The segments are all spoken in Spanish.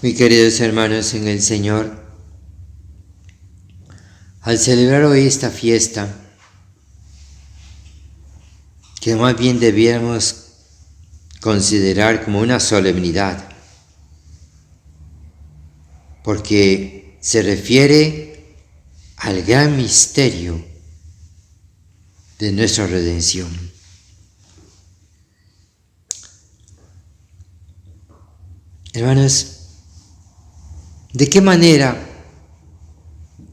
Mis queridos hermanos en el Señor, al celebrar hoy esta fiesta, que más bien debiéramos considerar como una solemnidad, porque se refiere al gran misterio de nuestra redención. Hermanos, ¿de qué manera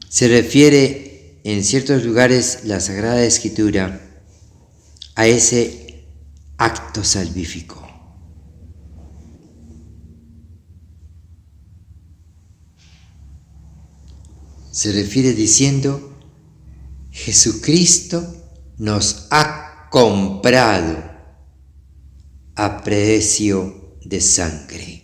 se refiere en ciertos lugares la Sagrada Escritura a ese acto salvífico? Se refiere diciendo: Jesucristo nos ha comprado a precio de sangre.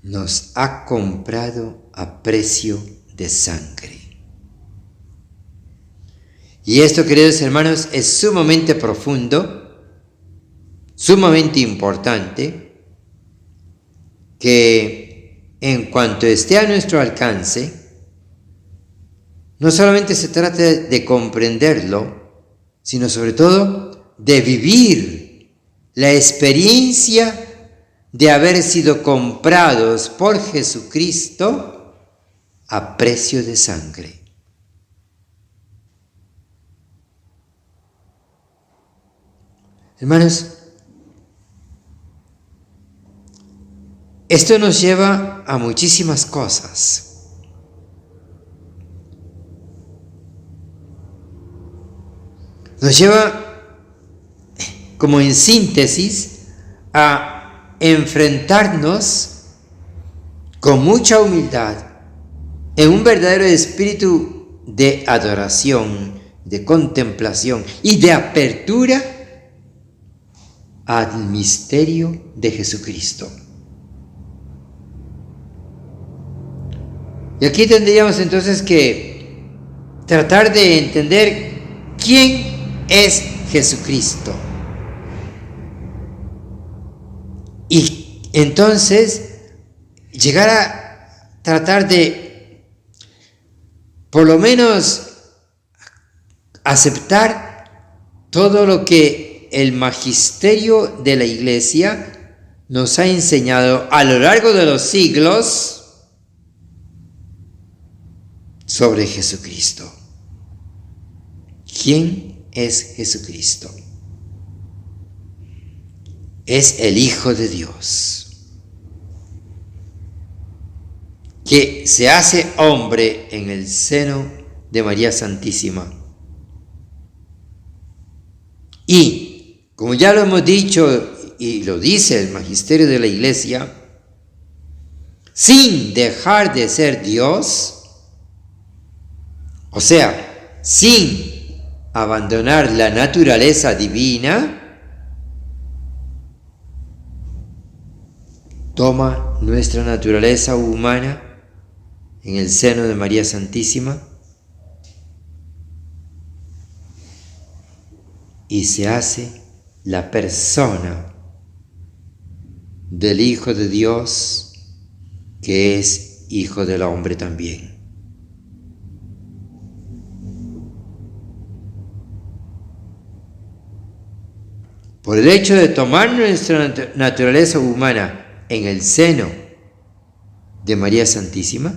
Nos ha comprado a precio de sangre. Y esto, queridos hermanos, es sumamente profundo, sumamente importante, que en cuanto esté a nuestro alcance, no solamente se trata de comprenderlo, sino sobre todo de vivir la experiencia de haber sido comprados por Jesucristo a precio de sangre. Hermanos, esto nos lleva a muchísimas cosas. Nos lleva, como en síntesis, a enfrentarnos con mucha humildad en un verdadero espíritu de adoración, de contemplación y de apertura al misterio de Jesucristo. Y aquí tendríamos entonces que tratar de entender quién es Jesucristo. Y entonces llegar a tratar de, por lo menos, aceptar todo lo que el magisterio de la Iglesia nos ha enseñado a lo largo de los siglos sobre Jesucristo. ¿Quién es Jesucristo? Es el Hijo de Dios, que se hace hombre en el seno de María Santísima. Y, como ya lo hemos dicho y lo dice el magisterio de la Iglesia, sin dejar de ser Dios, o sea, sin abandonar la naturaleza divina, toma nuestra naturaleza humana en el seno de María Santísima y se hace la persona del Hijo de Dios, que es Hijo del hombre también. Por el hecho de tomar nuestra naturaleza humana en el seno de María Santísima,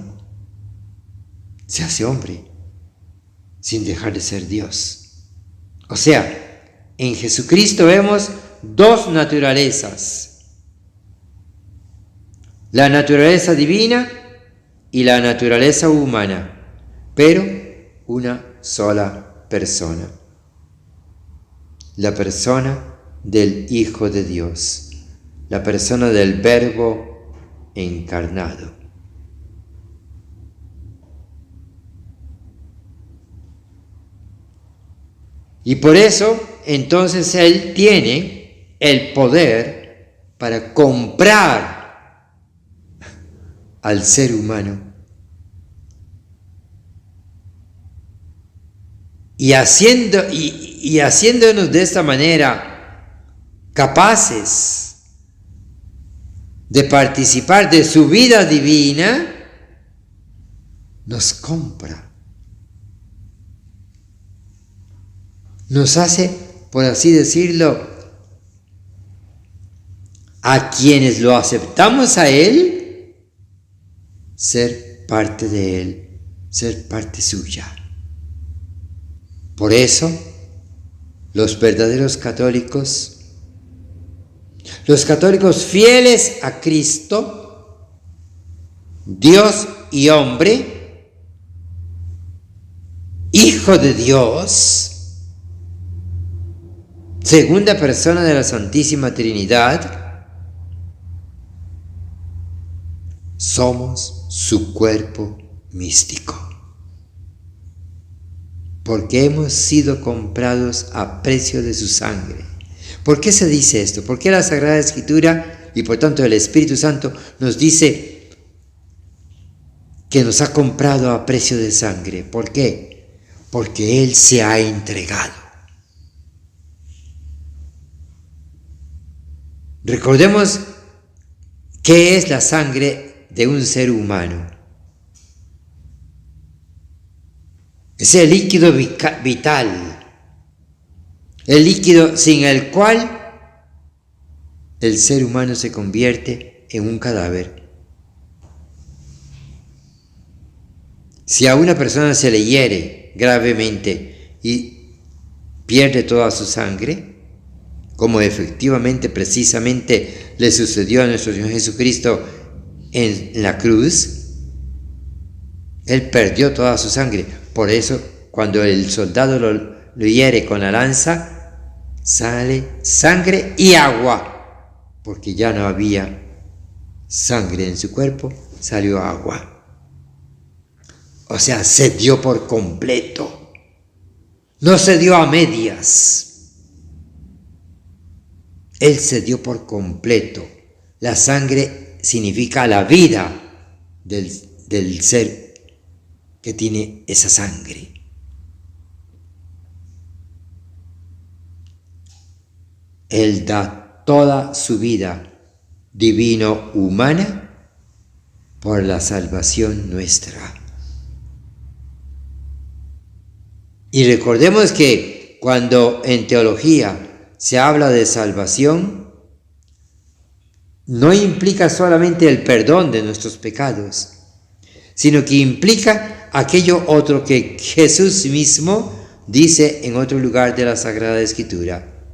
se hace hombre, sin dejar de ser Dios. O sea, en Jesucristo vemos dos naturalezas: la naturaleza divina y la naturaleza humana, pero una sola persona, la persona del Hijo de Dios, la persona del Verbo encarnado. Y por eso, entonces, Él tiene el poder para comprar al ser humano. Y haciéndonos de esta manera capaces de participar de su vida divina, nos compra. Nos hace, por así decirlo, a quienes lo aceptamos a Él, ser parte de Él, ser parte suya. Por eso, los verdaderos católicos, los católicos fieles a Cristo, Dios y hombre, Hijo de Dios, segunda persona de la Santísima Trinidad, somos su cuerpo místico, porque hemos sido comprados a precio de su sangre. ¿Por qué se dice esto? ¿Por qué la Sagrada Escritura y por tanto el Espíritu Santo nos dice que nos ha comprado a precio de sangre? ¿Por qué? Porque Él se ha entregado. Recordemos qué es la sangre de un ser humano. Es el líquido vital, el líquido sin el cual el ser humano se convierte en un cadáver. Si a una persona se le hiere gravemente y pierde toda su sangre, como efectivamente, precisamente le sucedió a nuestro Señor Jesucristo en la cruz, Él perdió toda su sangre. Por eso, cuando el soldado lo hiere con la lanza, sale sangre y agua, porque ya no había sangre en su cuerpo, salió agua. O sea, se dio por completo, no se dio a medias. Él se dio por completo. La sangre significa la vida del ser que tiene esa sangre. Él da toda su vida divino-humana por la salvación nuestra. Y recordemos que cuando en teología se habla de salvación, no implica solamente el perdón de nuestros pecados, sino que implica aquello otro que Jesús mismo dice en otro lugar de la Sagrada Escritura.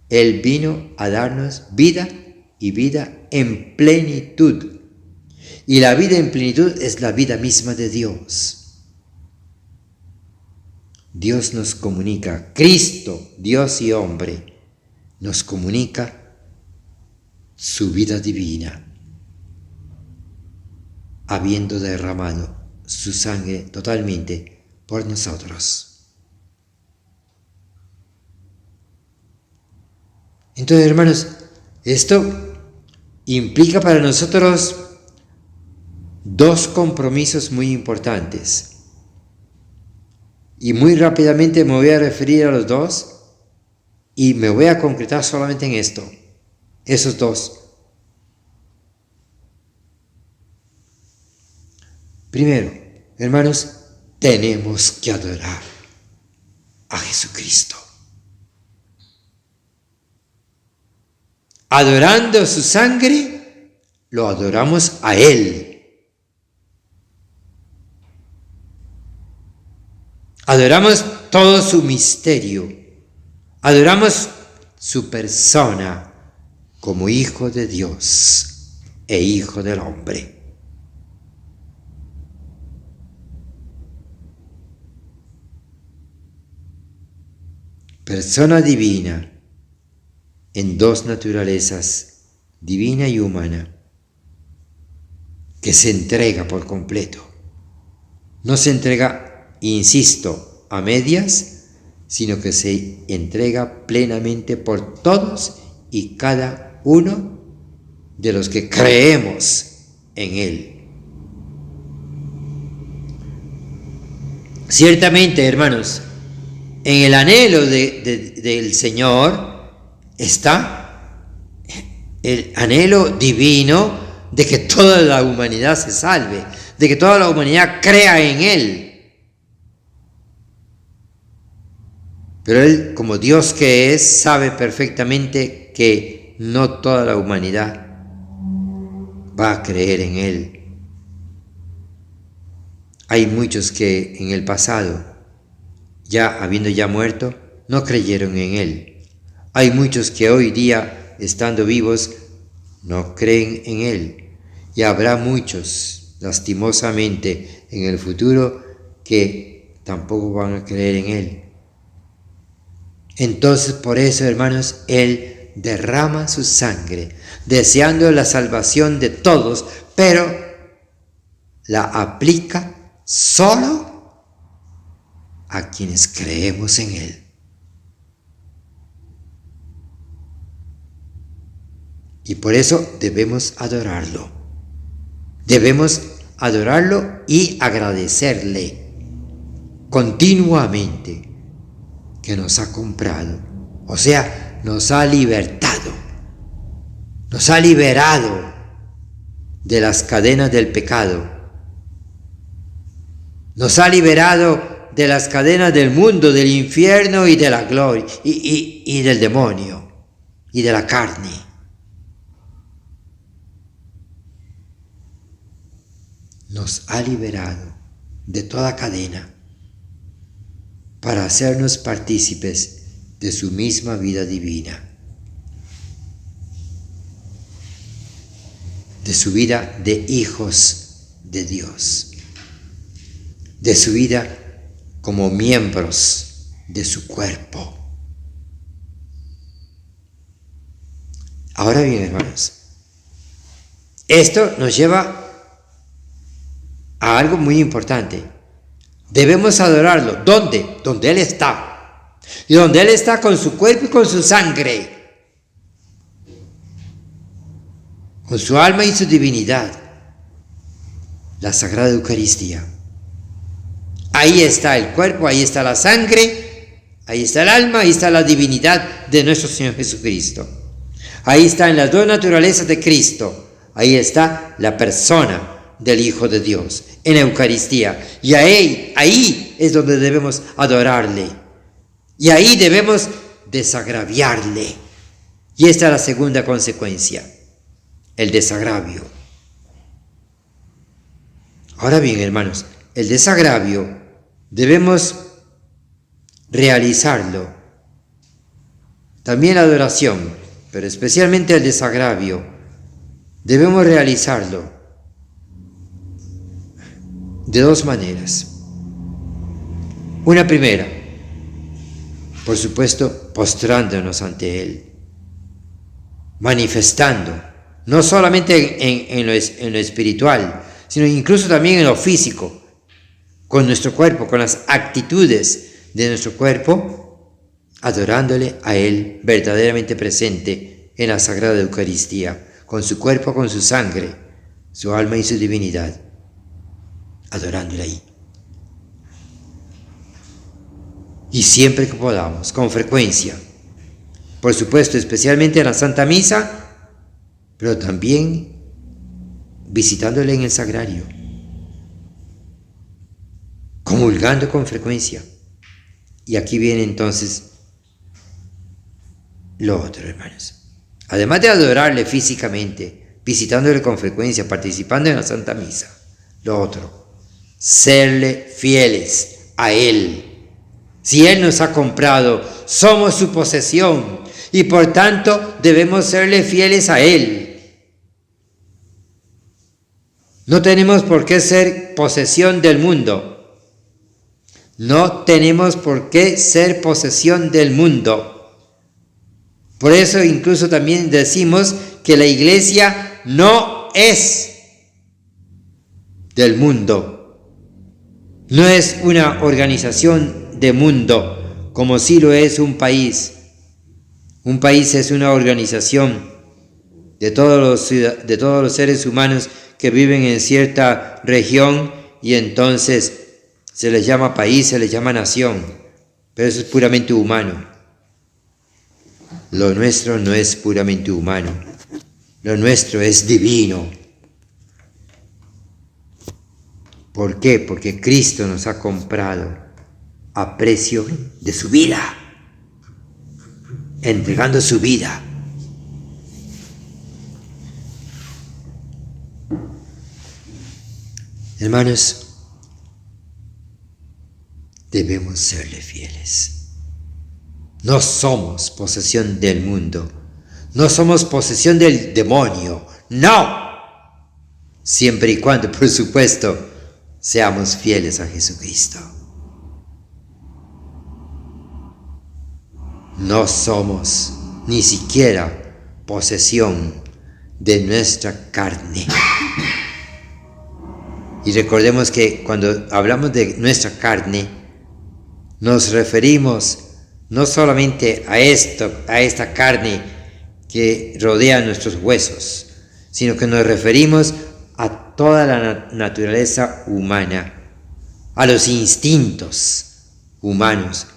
Él vino a darnos vida y vida en plenitud. Y la vida en plenitud es la vida misma de Dios. Dios nos comunica, Cristo, Dios y hombre, nos comunica su vida divina, habiendo derramado su sangre totalmente por nosotros. Entonces, hermanos, esto implica para nosotros dos compromisos muy importantes. Y muy rápidamente me voy a referir a los dos y me voy a concretar solamente en esto, esos dos. Primero, hermanos, tenemos que adorar a Jesucristo. Adorando su sangre, lo adoramos a Él. Adoramos todo su misterio. Adoramos su persona como Hijo de Dios e Hijo del hombre. Persona divina en dos naturalezas, divina y humana, que se entrega por completo. No se entrega, insisto, a medias, sino que se entrega plenamente por todos y cada uno de los que creemos en Él. Ciertamente, hermanos, en el anhelo del Señor está el anhelo divino de que toda la humanidad se salve, de que toda la humanidad crea en Él. Pero Él, como Dios que es, sabe perfectamente que no toda la humanidad va a creer en Él. Hay muchos que en el pasado, ya habiendo ya muerto, no creyeron en Él. Hay muchos que hoy día, estando vivos, no creen en Él. Y habrá muchos, lastimosamente, en el futuro que tampoco van a creer en Él. Entonces, por eso, hermanos, Él derrama su sangre, deseando la salvación de todos, pero la aplica solo a quienes creemos en Él. Y por eso debemos adorarlo. Debemos adorarlo y agradecerle continuamente que nos ha comprado, o sea, nos ha libertado, nos ha liberado de las cadenas del pecado, nos ha liberado de las cadenas del mundo, del infierno y de la gloria, y del demonio, y de la carne. Nos ha liberado de toda cadena para hacernos partícipes de su misma vida divina, de su vida de hijos de Dios, de su vida como miembros de su cuerpo. Ahora bien, hermanos, esto nos lleva a algo muy importante. Debemos adorarlo. ¿Dónde? Donde Él está. Y donde Él está con su cuerpo y con su sangre. Con su alma y su divinidad. La Sagrada Eucaristía. Ahí está el cuerpo, ahí está la sangre, ahí está el alma, ahí está la divinidad de nuestro Señor Jesucristo. Ahí están las dos naturalezas de Cristo. Ahí está la persona del Hijo de Dios, en Eucaristía. Y ahí es donde debemos adorarle. Y ahí debemos desagraviarle. Y esta es la segunda consecuencia, el desagravio. Ahora bien, hermanos, el desagravio debemos realizarlo. También la adoración, pero especialmente el desagravio, debemos realizarlo de dos maneras. Una primera, por supuesto, postrándonos ante Él, manifestando, no solamente en lo espiritual, sino incluso también en lo físico, con nuestro cuerpo, con las actitudes de nuestro cuerpo, adorándole a Él verdaderamente presente en la Sagrada Eucaristía, con su cuerpo, con su sangre, su alma y su divinidad, adorándole ahí. Y siempre que podamos, con frecuencia, por supuesto, especialmente en la Santa Misa, pero también visitándole en el sagrario, comulgando con frecuencia. Y aquí viene entonces lo otro, hermanos. Además de adorarle físicamente, visitándole con frecuencia, participando en la Santa Misa, lo otro, serle fieles a Él. Si Él nos ha comprado, somos su posesión y por tanto debemos serle fieles a Él. No tenemos por qué ser posesión del mundo. No tenemos por qué ser posesión del mundo. Por eso incluso también decimos que la iglesia no es del mundo. No es una organización de mundo, como sí lo es un país. Un país es una organización de todos los seres humanos que viven en cierta región y entonces se les llama país, se les llama nación, pero eso es puramente humano. Lo nuestro no es puramente humano, lo nuestro es divino. ¿Por qué? Porque Cristo nos ha comprado a precio de su vida, entregando su vida. Hermanos, debemos serle fieles. No somos posesión del mundo, no somos posesión del demonio, no. Siempre y cuando, por supuesto, seamos fieles a Jesucristo. No somos ni siquiera posesión de nuestra carne. Y recordemos que cuando hablamos de nuestra carne, nos referimos no solamente a esta carne que rodea nuestros huesos, sino que nos referimos a toda la naturaleza humana, a los instintos humanos,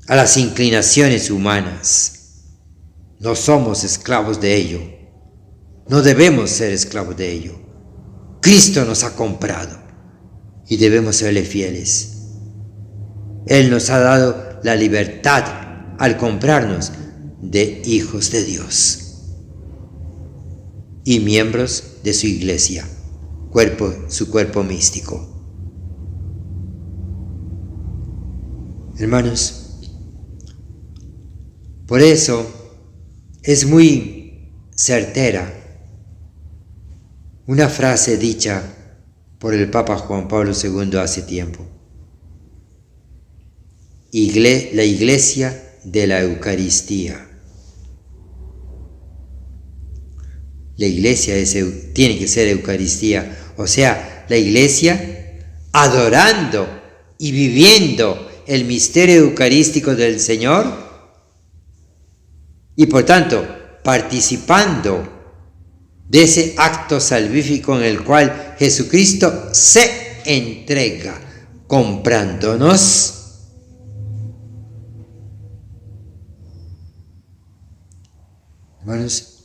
a las inclinaciones humanas. No somos esclavos de ello, no debemos ser esclavos de ello. Cristo nos ha comprado y debemos serle fieles. Él nos ha dado la libertad al comprarnos de hijos de Dios y miembros de su iglesia, su cuerpo místico. Hermanos, por eso es muy certera una frase dicha por el Papa Juan Pablo II hace tiempo. La iglesia de la Eucaristía. La iglesia tiene que ser Eucaristía, o sea, la iglesia adorando y viviendo el misterio eucarístico del Señor y por tanto participando de ese acto salvífico en el cual Jesucristo se entrega, comprándonos. Hermanos,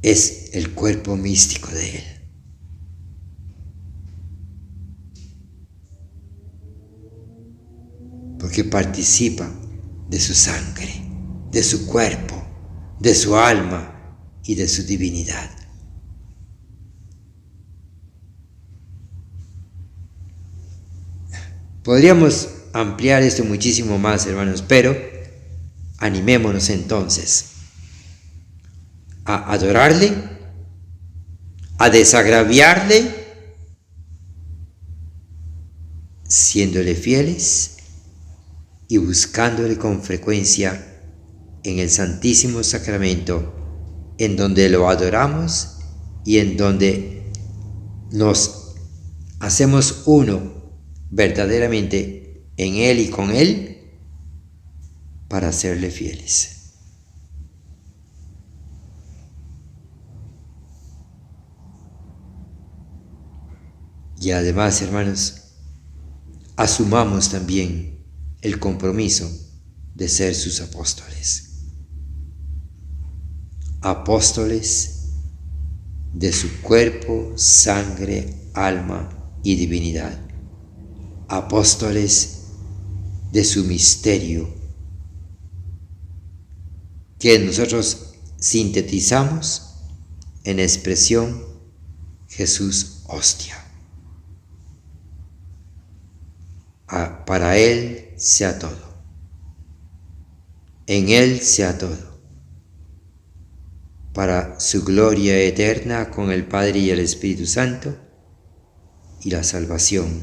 es el cuerpo místico de Él. Porque participa de su sangre, de su cuerpo, de su alma y de su divinidad. Podríamos ampliar esto muchísimo más, hermanos, pero animémonos entonces a adorarle, a desagraviarle, siéndole fieles y buscándole con frecuencia en el Santísimo Sacramento, en donde lo adoramos y en donde nos hacemos uno verdaderamente en Él y con Él para serle fieles. Y además, hermanos, asumamos también el compromiso de ser sus apóstoles. Apóstoles de su cuerpo, sangre, alma y divinidad. Apóstoles de su misterio, que nosotros sintetizamos en la expresión Jesús hostia. Para Él sea todo. En Él sea todo. Para su gloria eterna con el Padre y el Espíritu Santo y la salvación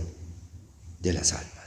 de las almas.